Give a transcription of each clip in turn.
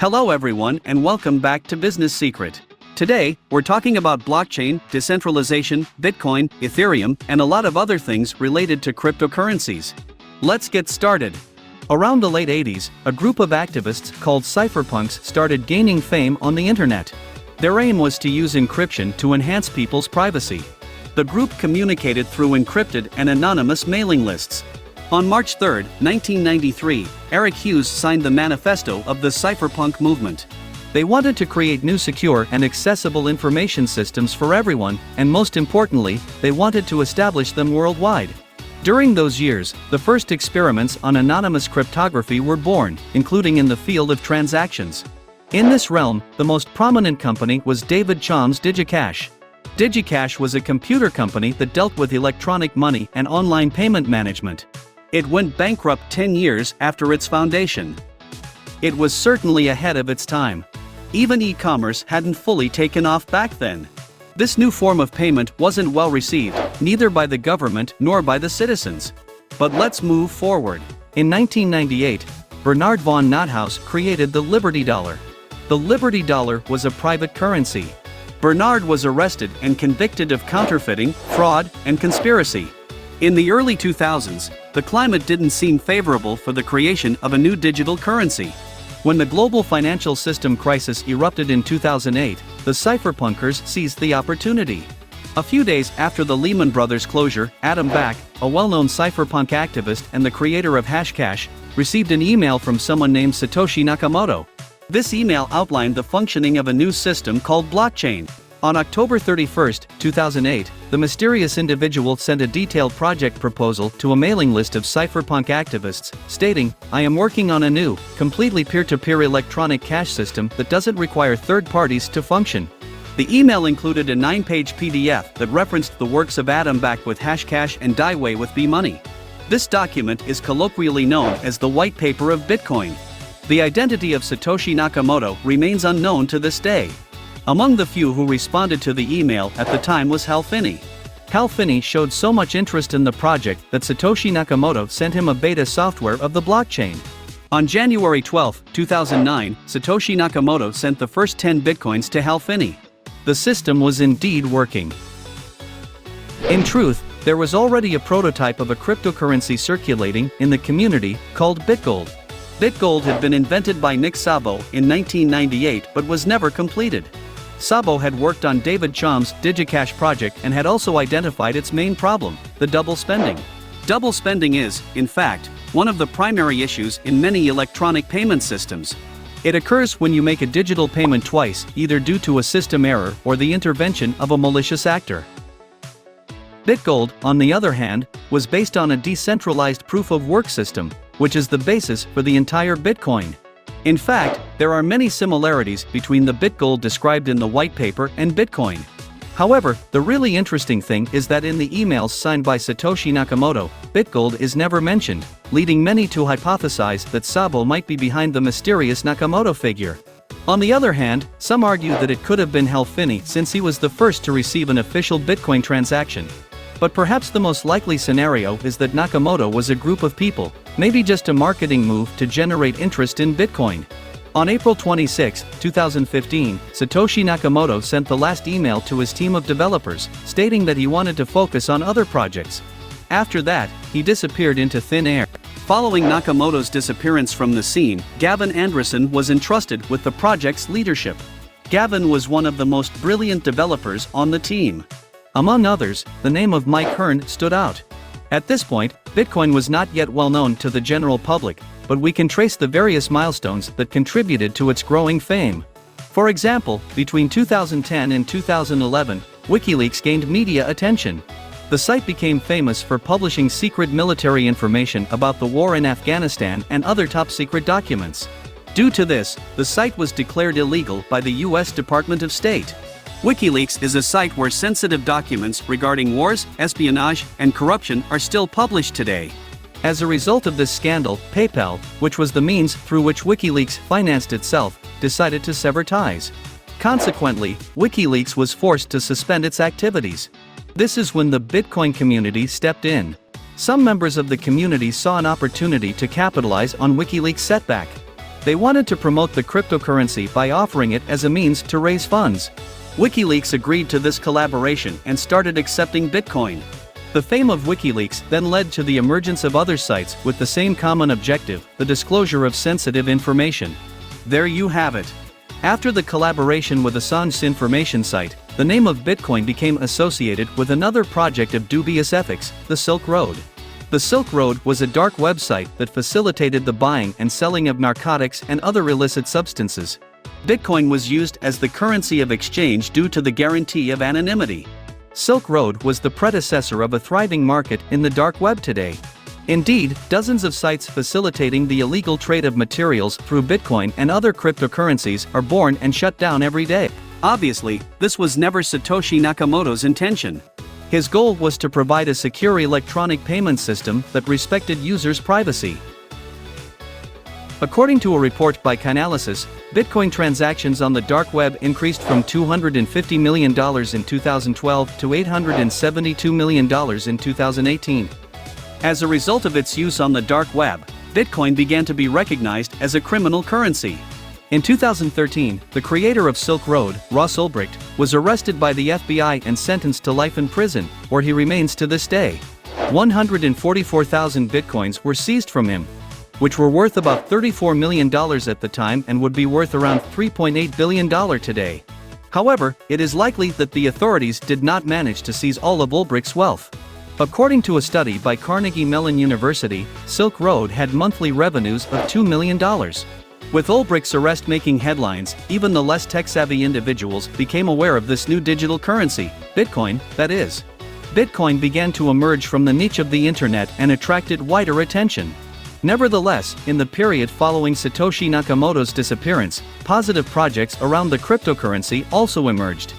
Hello everyone and welcome back to Business Secret. Today, we're talking about blockchain, decentralization, Bitcoin, Ethereum, and a lot of other things related to cryptocurrencies. Let's get started. Around the late 80s, a group of activists called cypherpunks started gaining fame on the internet. Their aim was to use encryption to enhance people's privacy. The group communicated through encrypted and anonymous mailing lists. On March 3, 1993, Eric Hughes signed the manifesto of the cypherpunk movement. They wanted to create new secure and accessible information systems for everyone, and most importantly, they wanted to establish them worldwide. During those years, the first experiments on anonymous cryptography were born, including in the field of transactions. In this realm, the most prominent company was David Chaum's DigiCash. DigiCash was a computer company that dealt with electronic money and online payment management. It went bankrupt 10 years after its foundation. It was certainly ahead of its time. Even e-commerce hadn't fully taken off back then. This new form of payment wasn't well received, neither by the government nor by the citizens. But let's move forward. In 1998, Bernard von Nothaus created the Liberty Dollar. The Liberty Dollar was a private currency. Bernard was arrested and convicted of counterfeiting, fraud, and conspiracy. In the early 2000s, the climate didn't seem favorable for the creation of a new digital currency. When the global financial system crisis erupted in 2008, the cypherpunkers seized the opportunity. A few days after the Lehman Brothers closure, Adam Back, a well-known cypherpunk activist and the creator of Hashcash, received an email from someone named Satoshi Nakamoto. This email outlined the functioning of a new system called blockchain. On October 31, 2008, the mysterious individual sent a detailed project proposal to a mailing list of cypherpunk activists, stating, "I am working on a new, completely peer-to-peer electronic cash system that doesn't require third parties to function." The email included a 9-page PDF that referenced the works of Adam Back with Hashcash and Daiwei with B-Money. This document is colloquially known as the White Paper of Bitcoin. The identity of Satoshi Nakamoto remains unknown to this day. Among the few who responded to the email at the time was Hal Finney. Hal Finney showed so much interest in the project that Satoshi Nakamoto sent him a beta software of the blockchain. On January 12, 2009, Satoshi Nakamoto sent the first 10 bitcoins to Hal Finney. The system was indeed working. In truth, there was already a prototype of a cryptocurrency circulating in the community called BitGold. BitGold had been invented by Nick Szabo in 1998 but was never completed. Szabo had worked on David Chaum's DigiCash project and had also identified its main problem, the double spending. Double spending is, in fact, one of the primary issues in many electronic payment systems. It occurs when you make a digital payment twice, either due to a system error or the intervention of a malicious actor. BitGold, on the other hand, was based on a decentralized proof-of-work system, which is the basis for the entire Bitcoin. In fact, there are many similarities between the BitGold described in the white paper and Bitcoin. However, the really interesting thing is that in the emails signed by Satoshi Nakamoto, BitGold is never mentioned, leading many to hypothesize that Szabo might be behind the mysterious Nakamoto figure. On the other hand, some argue that it could have been Hal Finney since he was the first to receive an official Bitcoin transaction. But perhaps the most likely scenario is that Nakamoto was a group of people, maybe just a marketing move to generate interest in Bitcoin. On April 26, 2015, Satoshi Nakamoto sent the last email to his team of developers, stating that he wanted to focus on other projects. After that, he disappeared into thin air. Following Nakamoto's disappearance from the scene, Gavin Andresen was entrusted with the project's leadership. Gavin was one of the most brilliant developers on the team. Among others, the name of Mike Hearn stood out. At this point, Bitcoin was not yet well known to the general public, but we can trace the various milestones that contributed to its growing fame. For example, between 2010 and 2011, WikiLeaks gained media attention. The site became famous for publishing secret military information about the war in Afghanistan and other top-secret documents. Due to this, the site was declared illegal by the US Department of State. WikiLeaks is a site where sensitive documents regarding wars, espionage, and corruption are still published today. As a result of this scandal, PayPal, which was the means through which WikiLeaks financed itself, decided to sever ties. Consequently, WikiLeaks was forced to suspend its activities. This is when the Bitcoin community stepped in. Some members of the community saw an opportunity to capitalize on WikiLeaks' setback. They wanted to promote the cryptocurrency by offering it as a means to raise funds. WikiLeaks agreed to this collaboration and started accepting Bitcoin. The fame of WikiLeaks then led to the emergence of other sites with the same common objective, the disclosure of sensitive information. There you have it. After the collaboration with Assange's information site, the name of Bitcoin became associated with another project of dubious ethics, the Silk Road. The Silk Road was a dark website that facilitated the buying and selling of narcotics and other illicit substances. Bitcoin was used as the currency of exchange due to the guarantee of anonymity. Silk Road was the predecessor of a thriving market in the dark web today. Indeed, dozens of sites facilitating the illegal trade of materials through Bitcoin and other cryptocurrencies are born and shut down every day. Obviously, this was never Satoshi Nakamoto's intention. His goal was to provide a secure electronic payment system that respected users' privacy. According to a report by Chainalysis, Bitcoin transactions on the dark web increased from $250 million in 2012 to $872 million in 2018. As a result of its use on the dark web, Bitcoin began to be recognized as a criminal currency. In 2013, the creator of Silk Road, Ross Ulbricht, was arrested by the FBI and sentenced to life in prison, where he remains to this day. 144,000 bitcoins were seized from him, which were worth about $34 million at the time and would be worth around $3.8 billion today. However, it is likely that the authorities did not manage to seize all of Ulbricht's wealth. According to a study by Carnegie Mellon University, Silk Road had monthly revenues of $2 million. With Ulbricht's arrest making headlines, even the less tech-savvy individuals became aware of this new digital currency, Bitcoin, that is. Bitcoin began to emerge from the niche of the internet and attracted wider attention. Nevertheless, in the period following Satoshi Nakamoto's disappearance, positive projects around the cryptocurrency also emerged.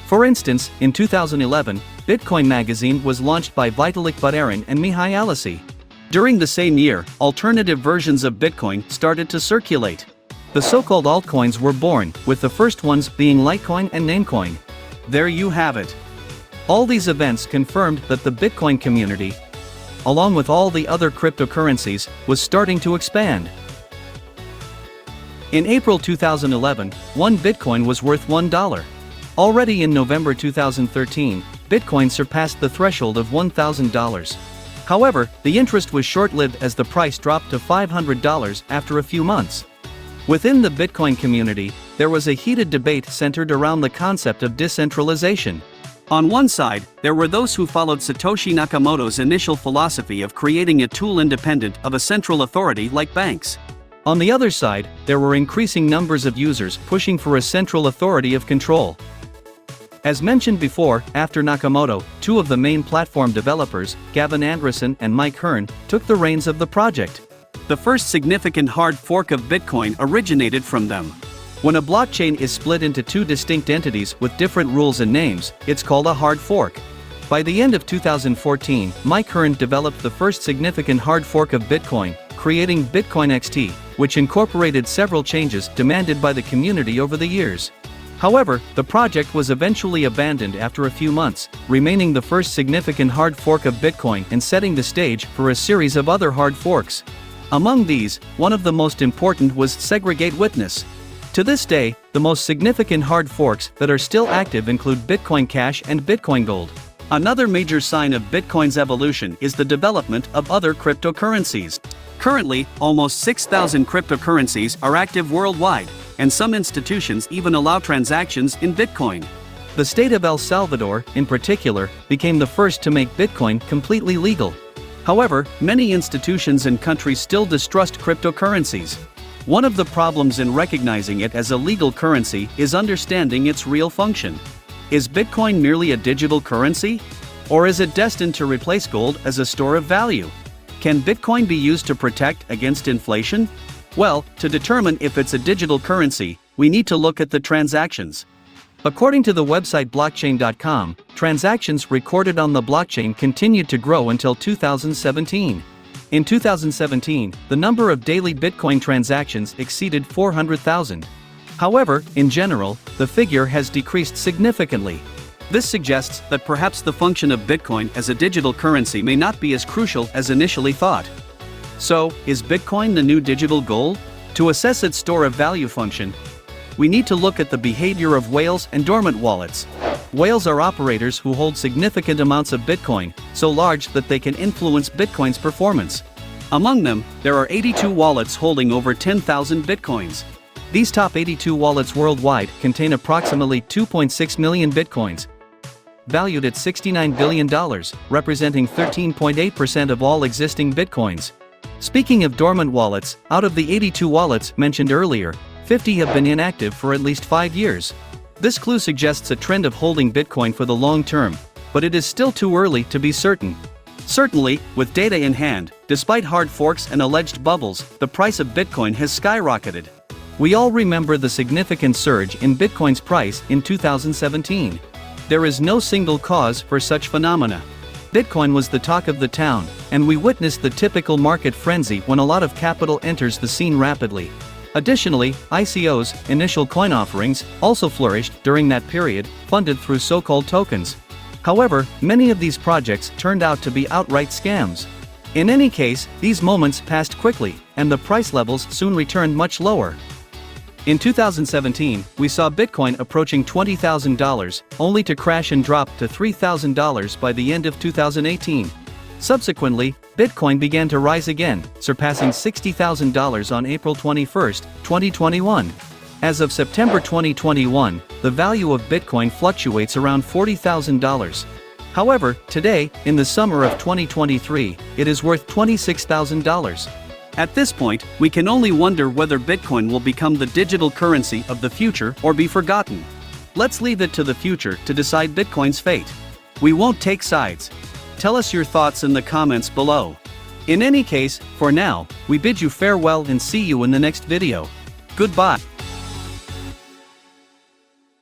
For instance, in 2011, Bitcoin magazine was launched by Vitalik Buterin and Mihai Alisi. During the same year, alternative versions of Bitcoin started to circulate. The so-called altcoins were born, with the first ones being Litecoin and Namecoin. There you have it. All these events confirmed that the Bitcoin community, along with all the other cryptocurrencies, was starting to expand. In April 2011, one Bitcoin was worth $1. Already in November 2013, Bitcoin surpassed the threshold of $1,000. However, the interest was short-lived as the price dropped to $500 after a few months. Within the Bitcoin community, there was a heated debate centered around the concept of decentralization. On one side, there were those who followed Satoshi Nakamoto's initial philosophy of creating a tool independent of a central authority like banks. On the other side, there were increasing numbers of users pushing for a central authority of control. As mentioned before, after Nakamoto, two of the main platform developers, Gavin Andresen and Mike Hearn, took the reins of the project. The first significant hard fork of Bitcoin originated from them. When a blockchain is split into two distinct entities with different rules and names, it's called a hard fork. By the end of 2014, Mike Hearn developed the first significant hard fork of Bitcoin, creating Bitcoin XT, which incorporated several changes demanded by the community over the years. However, the project was eventually abandoned after a few months, remaining the first significant hard fork of Bitcoin and setting the stage for a series of other hard forks. Among these, one of the most important was Segregate Witness. To this day, the most significant hard forks that are still active include Bitcoin Cash and Bitcoin Gold. Another major sign of Bitcoin's evolution is the development of other cryptocurrencies. Currently, almost 6,000 cryptocurrencies are active worldwide, and some institutions even allow transactions in Bitcoin. The state of El Salvador, in particular, became the first to make Bitcoin completely legal. However, many institutions and countries still distrust cryptocurrencies. One of the problems in recognizing it as a legal currency is understanding its real function. Is Bitcoin merely a digital currency? Or is it destined to replace gold as a store of value? Can Bitcoin be used to protect against inflation? Well, to determine if it's a digital currency, we need to look at the transactions. According to the website blockchain.com, transactions recorded on the blockchain continued to grow until 2017. In 2017, the number of daily Bitcoin transactions exceeded 400,000. However, in general, the figure has decreased significantly. This suggests that perhaps the function of Bitcoin as a digital currency may not be as crucial as initially thought. So, is Bitcoin the new digital gold? To assess its store of value function, we need to look at the behavior of whales and dormant wallets. Whales are operators who hold significant amounts of Bitcoin, so large that they can influence Bitcoin's performance. Among them, there are 82 wallets holding over 10,000 Bitcoins. These top 82 wallets worldwide contain approximately 2.6 million Bitcoins, valued at $69 billion, representing 13.8% of all existing Bitcoins. Speaking of dormant wallets, out of the 82 wallets mentioned earlier, 50 have been inactive for at least 5 years. This clue suggests a trend of holding Bitcoin for the long term, but it is still too early to be certain. Certainly, with data in hand, despite hard forks and alleged bubbles, the price of Bitcoin has skyrocketed. We all remember the significant surge in Bitcoin's price in 2017. There is no single cause for such phenomena. Bitcoin was the talk of the town, and we witnessed the typical market frenzy when a lot of capital enters the scene rapidly. Additionally, ICOs, initial coin offerings, also flourished during that period, funded through so-called tokens. However, many of these projects turned out to be outright scams. In any case, these moments passed quickly, and the price levels soon returned much lower. In 2017, we saw Bitcoin approaching $20,000, only to crash and drop to $3,000 by the end of 2018. Subsequently, Bitcoin began to rise again, surpassing $60,000 on April 21, 2021. As of September 2021, the value of Bitcoin fluctuates around $40,000. However, today, in the summer of 2023, it is worth $26,000. At this point, we can only wonder whether Bitcoin will become the digital currency of the future or be forgotten. Let's leave it to the future to decide Bitcoin's fate. We won't take sides. Tell us your thoughts in the comments below. In any case, for now, we bid you farewell and see you in the next video. Goodbye.